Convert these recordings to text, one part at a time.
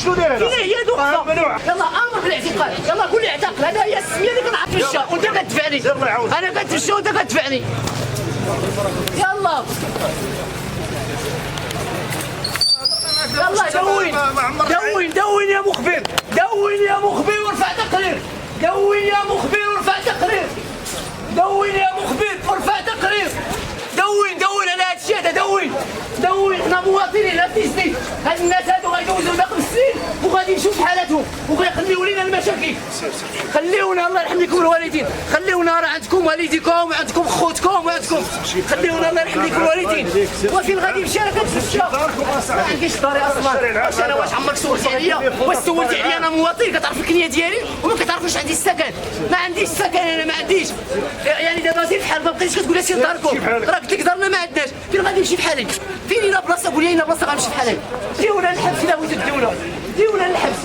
شنو داير هذا؟ فين هي دوقه؟ يلا امر بالاعتقال، يلا قول لي اعتقل، هذا هي السميه اللي كنتمشى وانت كتدفعني. انا كنتمشى وانت كتدفعني. يلا يلا دون يا مخبر، دون يا مخبر وارفع تقرير، دون يا مخبر وارفع تقرير، دون يا مخبر وارفع تقرير، دون على هذا الشيء هذا، دون حنا مواطنين لا تجديد. هاد الناس هادو غيدوزو باقي السنين وغادي يمشيو بحالاتهم وغيخليو لينا المشاكل. خليونا الله يرحم لكم الوالدين، خليونا راه عندكم والديكم وعندكم خوتكم وعندكم، خليونا الله يرحم لكم الوالدين. وفين غادي نمشي انا كنتمشى ما عنديش داري اصلا. واش عمرك سولتي عليا؟ واش سولتي عليا انا مواطن كتعرف الكنيه ديالي وما كتعرفش عندي السكن؟ ما عنديش السكن انا، ما عنديش. يعني دابا زيد بحال ما بقيتش كتقول لي سير داركم، راه قلت لك دارنا ما عندناش. فين غادي نمشي بحالي؟ فين الا بلاصه قول لي اين بلاصه غنمشي بحالي؟ ديونا الحبس الا بغيتو الدوله، ديونا الحبس.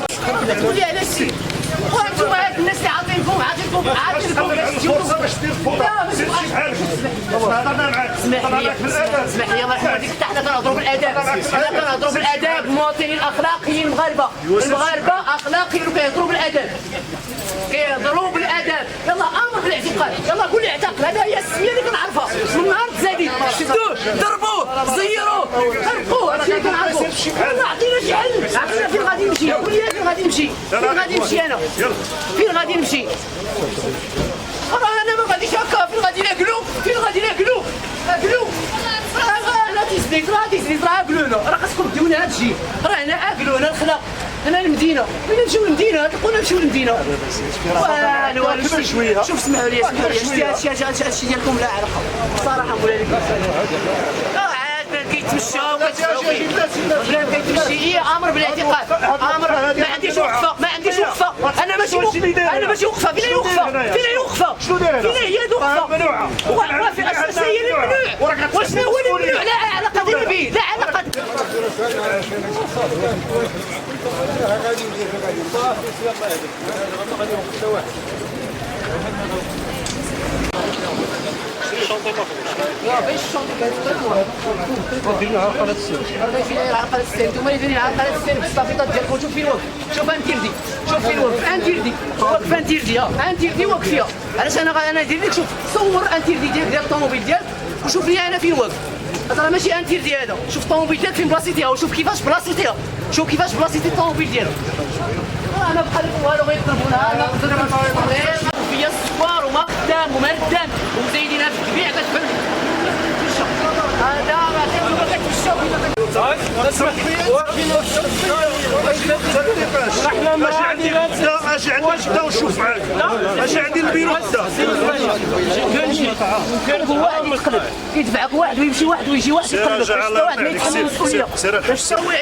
تقول لي علاش سير؟ وانتم هاد الناس اللي عاطينكم باش تديروا. لا ماشي بحال هضرنا معاك. اسمح لي الله يرحم والديك، حتى حنا كنهضروا بالاداب، حنا كنهضروا بالاداب. المواطنين الاخلاقيين المغاربه اخلاقيين وكيهضروا بالاداب، كيهضروا بالاداب. يلا امر بالاعتقال، يلا قول لي اعتقل، هذا هي السميه اللي كنعرفها. من نهار تزادي شدوه ضربوه زيروه خرقوه، هادشي اللي كنعرفو. يلا عطينا شي حل، عرفنا فين غادي نمشي. قول لي فين غادي نمشي، فين غادي نمشي انا، فين غادي نمشي؟ راه انا ما غاديش هكا. فين غادي ناكلو، فين غادي ناكلو؟ راه تيزنيت راه اكلونا، راه خاصكم ديونا هادشي. راه هنا اكلونا الخلا، هنا المدينه، فين نمشيو للمدينه؟ تلقونا نمشيو للمدينه. والو شويه. شوف اسمعوا لي هادشي ديالكم لا علاقه صراحه. نقول لكم كيتمشاو كيتمشي. امر بالاعتقال، امر. ما عنديش وقفه، انا ماشي وقفه. فين هي وقفه؟ فين هي دوقه؟ وفي الاساس هي اللي ممنوع. وشنو هو اللي ممنوع؟ لا علاقه ديالي به، لا علاقه. باش الشنطه ديرنا على قناه السير، على قناه السير. نتوما اللي دايرين على قناه السير بالصافيطات ديالكم. شوف فين واقف، شوف انتيردي، شوف فين واقف انتيردي، واقف انتيردي. انتيردي واقف فيها. علاش انا ندير لك؟ شوف صور انتيردي ديال الطوموبيل ديالك وشوف لي انا فين واقف. هذا راه ماشي انتيردي، هذا شوف الطوموبيل ديالك فين بلاصيتيها وشوف كيفاش بلاصيتيها، شوف كيفاش بلاصيتي الطوموبيل ديالك. انا بحال والو غيضربونا، انا نقدر فيا السوار وما قدام وما ردام ومزيدينها في الكبيع كتفهم. هذا راه كيما كتمشاو اجي عندي غدا ونشوف معاك، اجي عندي البيرو غدا. كان واحد يقلب كيدفعك واحد ويمشي واحد ويجي واحد يقلب، واحد ما يتحمل المسؤوليه. باش تسوي